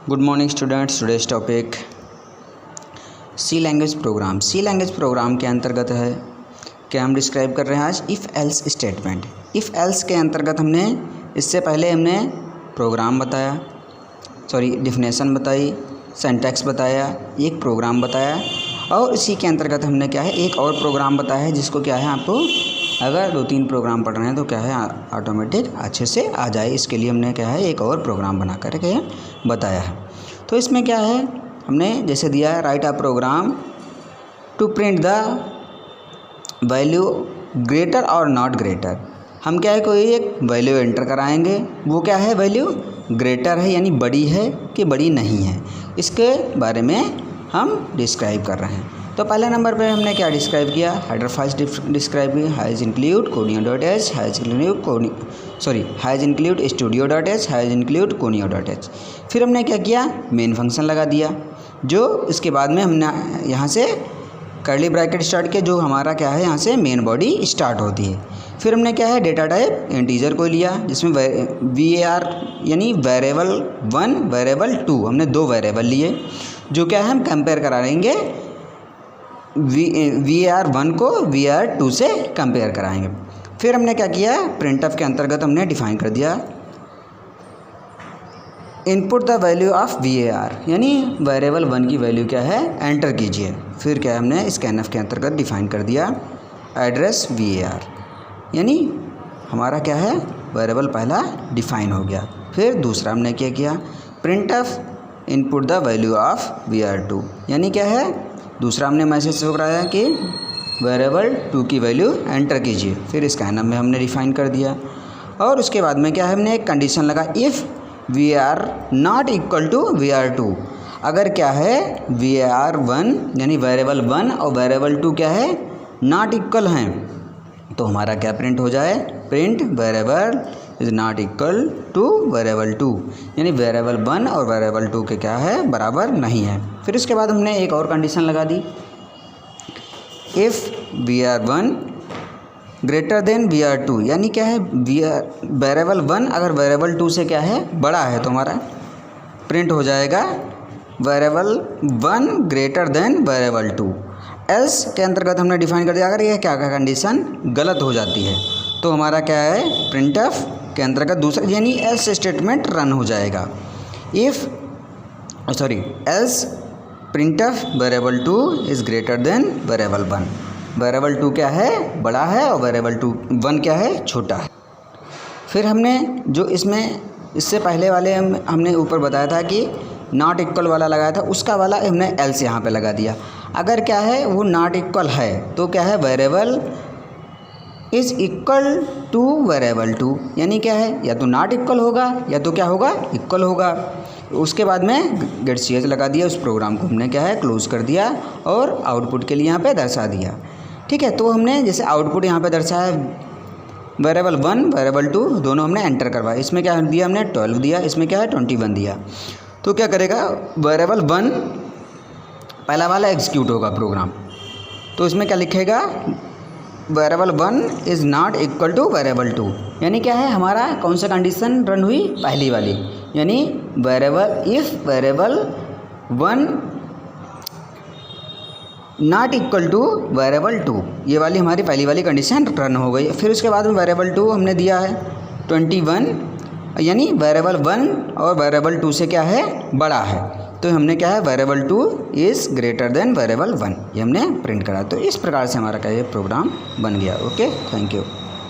Good morning students. Today's topic C language program. C language program के अंतर्गत है क्या हम डिस्क्राइब कर रहे हैं आज if else statement. If else के अंतर्गत हमने इससे पहले प्रोग्राम बताया, डिफिनेशन बताई, सिंटैक्स बताया, एक प्रोग्राम बताया और इसी के अंतर्गत हमने क्या है एक और प्रोग्राम बताया है जिसको क्या है आपको अगर 2-3 प्रोग्राम पढ़ रहे हैं तो क्या है ऑटोमेटिक अच्छे से आ जाए। इसके लिए हमने क्या है एक और प्रोग्राम बना कर के बताया है। तो इसमें क्या है हमने जैसे दिया है write a program to print the value greater और नॉट ग्रेटर। हम क्या है कोई एक वैल्यू एंटर कराएंगे, वो क्या है वैल्यू ग्रेटर है यानी बड़ी है कि बड़ी नहीं है, इसके बारे में हम डिस्क्राइब कर रहे हैं। तो पहले नंबर पे हमने क्या डिस्क्राइब किया, हेडर फाइल्स डिस्क्राइब किया, has include conio.h, has include studio.h, has include conio.h। फिर हमने क्या किया मेन फंक्शन लगा दिया, जो इसके बाद में हमने यहाँ से कर्ली ब्रैकेट स्टार्ट किया जो हमारा क्या है यहाँ से मेन बॉडी स्टार्ट होती है। फिर हमने क्या है डेटा टाइप इंटीजर को लिया जिसमें var यानी वेरिएबल 1 वेरिएबल 2, हमने 2 वेरिएबल लिए जो क्या है हम कंपेयर कराएंगे var1 को var2 से कंपेयर कराएंगे। फिर हमने क्या किया प्रिंटफ के अंतर्गत हमने डिफाइन कर दिया input the value of var यानी वेरिएबल 1 की वैल्यू क्या है एंटर कीजिए। फिर क्या हमने स्कैनफ के अंतर्गत डिफाइन कर दिया एड्रेस var यानी हमारा क्या है वेरिएबल पहला डिफाइन हो गया। फिर दूसरा हमने क्या किया printf input the value of var2 यानी क्या है दूसरा हमने मैसेज शो कराया कि वेरिएबल 2 की वैल्यू एंटर कीजिए। फिर स्कैनफ में हमने डिफाइन कर दिया और उसके बाद में क्या है हमने एक कंडीशन लगा if var not equal to var2। अगर क्या है var1 यानी वेरिएबल 1 और वेरिएबल 2 क्या है नॉट इक्वल हैं तो हमारा क्या प्रिंट हो जाए print variable is not equal two variable 2 यानी वेरिएबल 1 और वेरिएबल 2 के क्या है बराबर नहीं है। फिर उसके बाद हमने एक और कंडीशन लगा दी if var1 greater than var2 यानी क्या है वेरिएबल 1 अगर वेरिएबल 2 से क्या है बड़ा है तो हमारा प्रिंट हो जाएगा variable 1 greater than variable 2। Else के अंतर्गत हमने डिफाइन कर दिया अगर यह क्या गंडीशन गलत हो जाती है तो हमारा क्या है प्रिंटफ के अंतर्गत दूसरा यानी एल्स स्टेटमेंट रन हो जाएगा। Else printf variable 2 is greater than variable 1। Variable 2 क्या है बड़ा है और वेरिएबल 1 क्या है छोटा है। फिर हमने जो इसमें इससे पहले वाले हमने ऊपर बताया था कि नॉट इक्वल वाला लगाया था उसका वाला हमने एल्स यहाँ पे लगा दिया। अगर क्या है वो नॉट इक्वल है तो क्या है variable is equal two variable 2 यानी क्या है या तो नॉट इक्वल होगा या तो क्या होगा इक्वल होगा। उसके बाद में गेट ch लगा दिया, उस प्रोग्राम को हमने क्या है क्लोज कर दिया और आउटपुट के लिए यहाँ पे दर्शा दिया। ठीक है, तो हमने जैसे आउटपुट यहाँ पे दर्शाया वेरिएबल 1 वेरिएबल 2 दोनों हमने एंटर करवाया। इसमें क्या दिया हमने 12 दिया, इसमें क्या है 21 दिया। तो क्या करेगा वेरिएबल 1 पहला वाला एग्जीक्यूट होगा प्रोग्राम तो इसमें क्या लिखेगा variable 1 is not equal two variable 2 यानी क्या है हमारा कौन सा कंडीशन रन हुई पहली वाली यानी variable if variable 1 not equal two variable 2 ये वाली हमारी पहली वाली कंडीशन रन हो गई। फिर उसके बाद में वेरिएबल 2 हमने दिया है 21 यानी वेरिएबल 1 और वेरिएबल 2 से क्या है बड़ा है तो हमने क्या है variable 2 is greater than variable 1 ये हमने प्रिंट करा। तो इस प्रकार से हमारा क्या है प्रोग्राम बन गया। Okay, thank you.